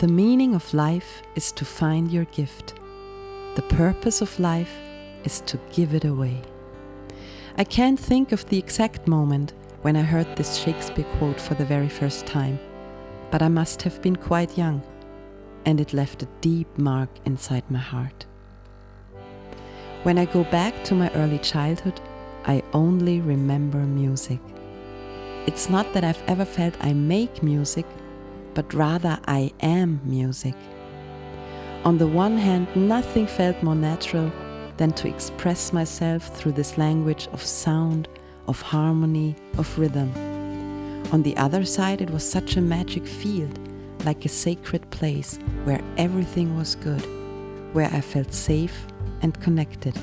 The meaning of life is to find your gift. The purpose of life is to give it away. I can't think of the exact moment when I heard this Shakespeare quote for the very first time, but I must have been quite young, and it left a deep mark inside my heart. When I go back to my early childhood, I only remember music. It's not that I've ever felt I make music, but rather I am music. On the one hand, nothing felt more natural than to express myself through this language of sound, of harmony, of rhythm. On the other side, it was such a magic field, like a sacred place where everything was good, where I felt safe and connected.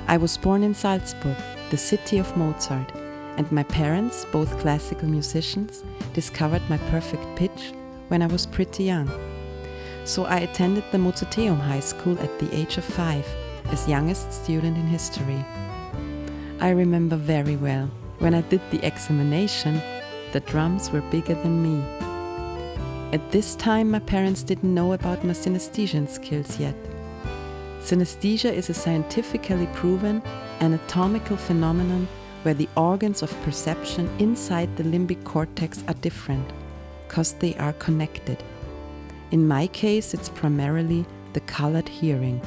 I was born in Salzburg, the city of Mozart, and my parents, both classical musicians, discovered my perfect pitch when I was pretty young. So I attended the Mozarteum High School at the age of 5, as youngest student in history. I remember very well, when I did the examination, the drums were bigger than me. At this time, my parents didn't know about my synesthesian skills yet. Synesthesia is a scientifically proven anatomical phenomenon where the organs of perception inside the limbic cortex are different, because they are connected. In my case, it's primarily the colored hearing.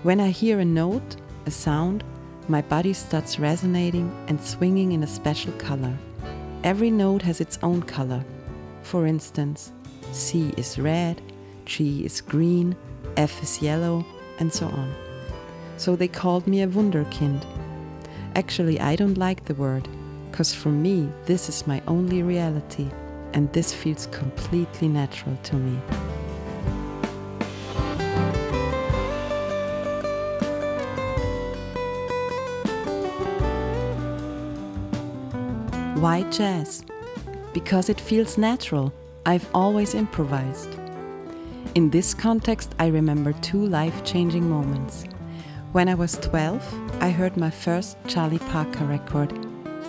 When I hear a note, a sound, my body starts resonating and swinging in a special color. Every note has its own color. For instance, C is red, G is green, F is yellow, and so on. So they called me a Wunderkind. Actually, I don't like the word, because for me, this is my only reality, and this feels completely natural to me. Why jazz? Because it feels natural. I've always improvised. In this context, I remember 2 life-changing moments. When I was 12, I heard my first Charlie Parker record,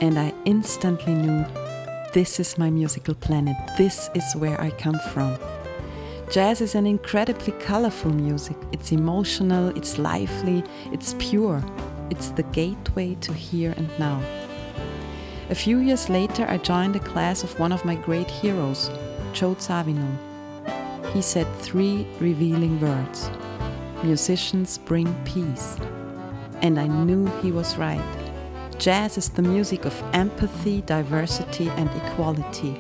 and I instantly knew, this is my musical planet, this is where I come from. Jazz is an incredibly colorful music. It's emotional, it's lively, it's pure. It's the gateway to here and now. A few years later, I joined a class of one of my great heroes, Sabina. He said 3 revealing words: musicians bring peace. And I knew he was right. Jazz is the music of empathy, diversity, and equality.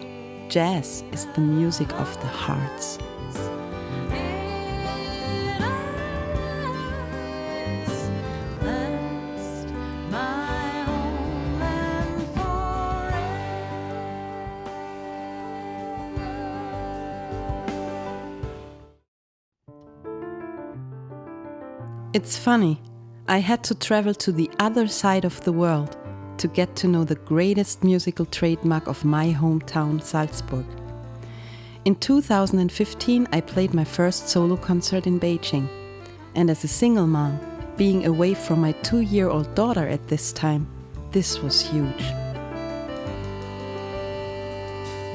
Jazz is the music of the hearts. It's funny, I had to travel to the other side of the world to get to know the greatest musical trademark of my hometown, Salzburg. In 2015, I played my first solo concert in Beijing, And as a single mom, being away from my 2-year-old daughter at this time, this was huge.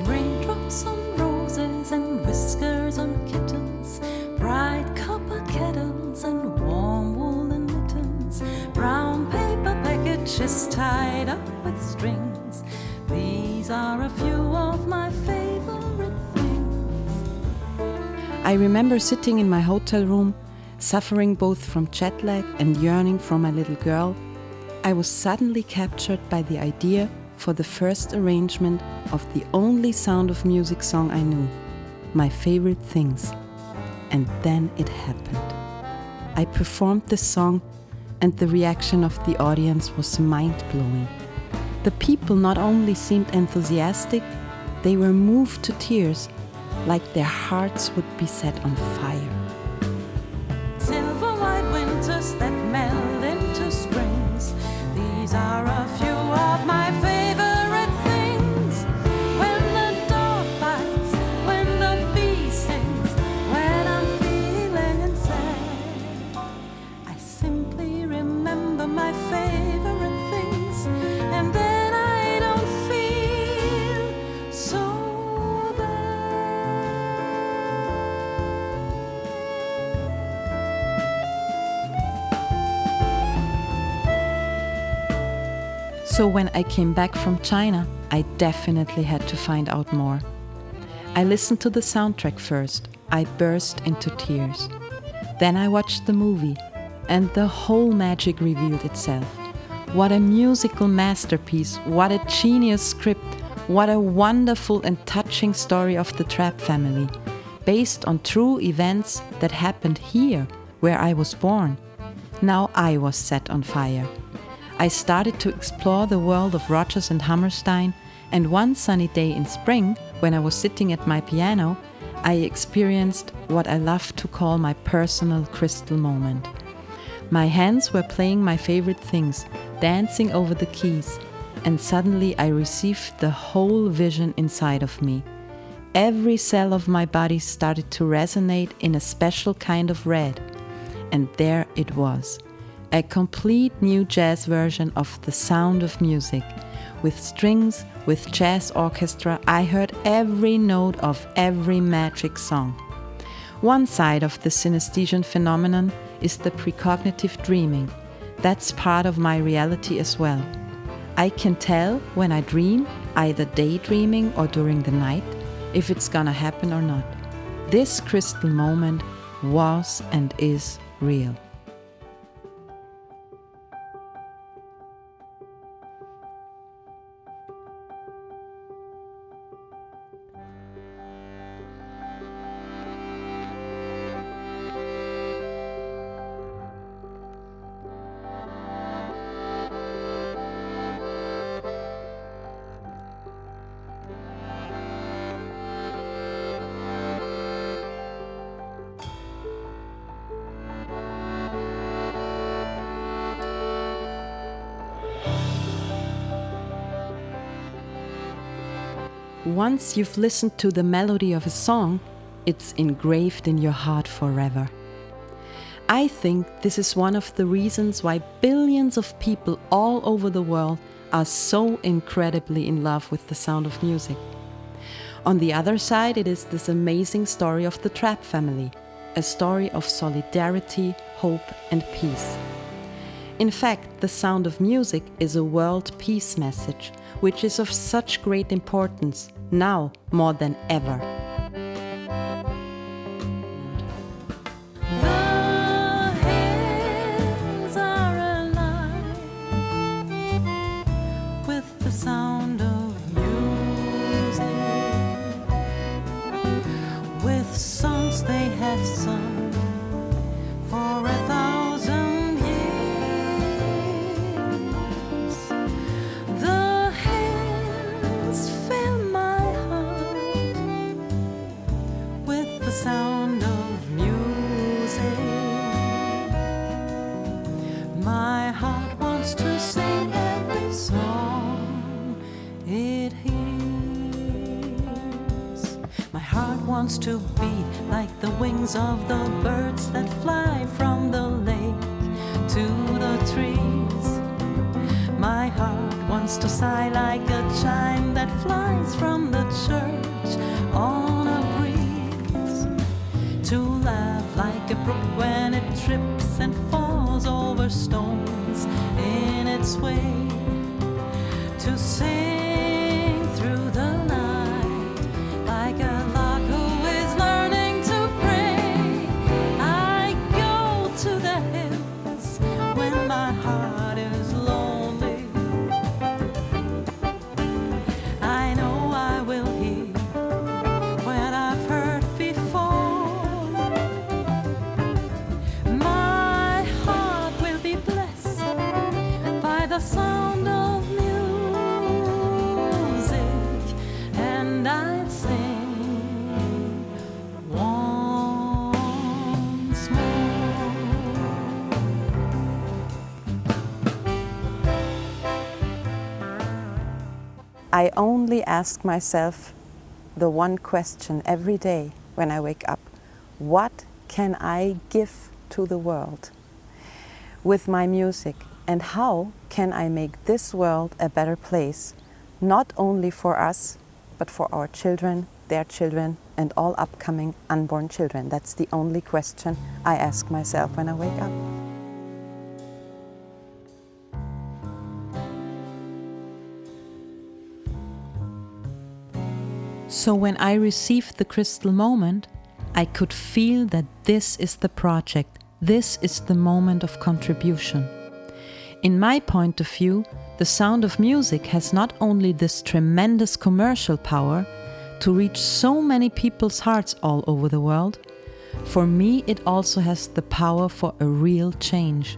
Raindrops on roses and whiskers on kittens, bright copper kettles and warm woolen mittens, brown paper packages tied up with strings. These are a few of my favorite things. I remember sitting in my hotel room, suffering both from jet lag and yearning for my little girl. I was suddenly captured by the idea for the first arrangement of the only Sound of Music song I knew, My Favorite Things. And then it happened. I performed the song, and the reaction of the audience was mind-blowing. The people not only seemed enthusiastic, they were moved to tears, like their hearts would be set on fire. Silver white winters that melt into springs, these are a few of my favorite things. When the dog bites, when the bee sings, when I'm feeling sad, I simply remember my favorite things, and then I don't feel so bad. So when I came back from China, I definitely had to find out more. I listened to the soundtrack first. I burst into tears. Then I watched the movie, and the whole magic revealed itself. What a musical masterpiece, what a genius script, what a wonderful and touching story of the Trapp family, based on true events that happened here, where I was born. Now I was set on fire. I started to explore the world of Rodgers and Hammerstein, and one sunny day in spring, when I was sitting at my piano, I experienced what I love to call my personal crystal moment. My hands were playing my favorite things, dancing over the keys, and suddenly I received the whole vision inside of me. Every cell of my body started to resonate in a special kind of red, and there it was. A complete new jazz version of The Sound of Music. With strings, with jazz orchestra, I heard every note of every magic song. One side of the synesthesian phenomenon is the precognitive dreaming. That's part of my reality as well. I can tell when I dream, either daydreaming or during the night, if it's gonna happen or not. This crystal moment was and is real. Once you've listened to the melody of a song, it's engraved in your heart forever. I think this is one of the reasons why billions of people all over the world are so incredibly in love with the sound of music. On the other side, it is this amazing story of the Trapp family, a story of solidarity, hope, and peace. In fact, the sound of music is a world peace message, which is of such great importance now more than ever. The hills are alive with the sound of music, with songs they have sung for 1,000 years. The hills fill my heart with the sound of music. My heart wants to sing every song it hears. My heart wants to beat like the wings of the birds that fly from the lake to the trees. My heart wants to sigh like a chime that flies from the church on a breeze, to laugh like a brook when it trips and falls over stones in its way, to sing through the night like a lark who is learning to pray. I go to the hills when my heart is lonely. I know I will hear what I've heard before. My heart will be blessed by the sound of music, and I'll sing once more. I only ask myself the one question every day when I wake up: what can I give to the world with my music, and how can I make this world a better place, not only for us, but for our children, their children, and all upcoming unborn children? That's the only question I ask myself when I wake up. So when I received the crystal moment, I could feel that this is the project, this is the moment of contribution. In my point of view, the sound of music has not only this tremendous commercial power to reach so many people's hearts all over the world, for me it also has the power for a real change,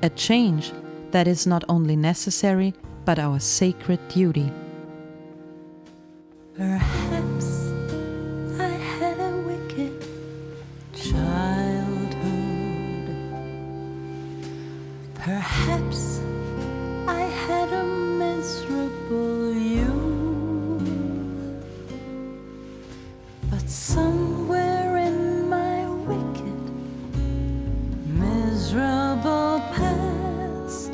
a change that is not only necessary but our sacred duty. Perhaps I had a wicked childhood. Perhaps I had a miserable youth. But somewhere in my wicked, miserable past,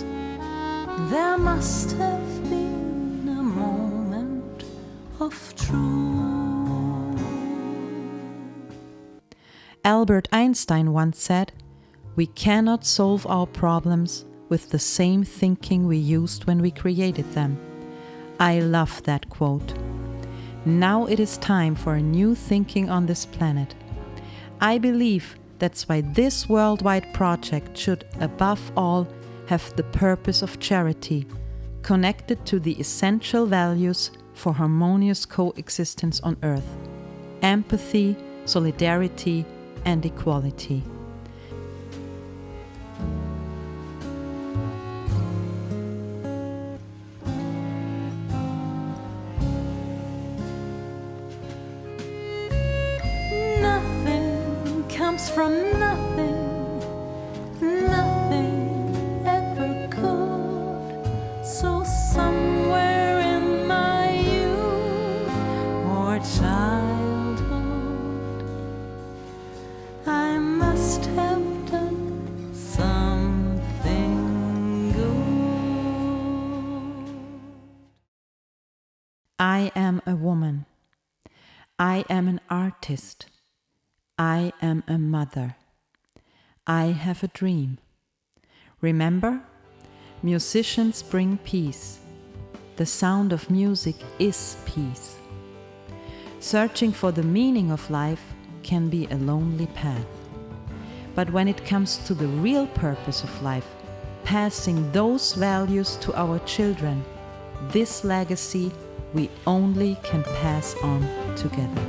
there must have been a moment of truth. Albert Einstein once said, "We cannot solve our problems with the same thinking we used when we created them." I love that quote. Now it is time for a new thinking on this planet. I believe that's why this worldwide project should, above all, have the purpose of charity, connected to the essential values for harmonious coexistence on Earth: empathy, solidarity, and equality. Nothing comes from nothing, nothing ever could. So somewhere in my youth or childhood, I must have done something good. I am a woman. I am an artist. I am a mother. I have a dream. Remember, musicians bring peace. The sound of music is peace. Searching for the meaning of life can be a lonely path. But when it comes to the real purpose of life, passing those values to our children, this legacy we only can pass on together.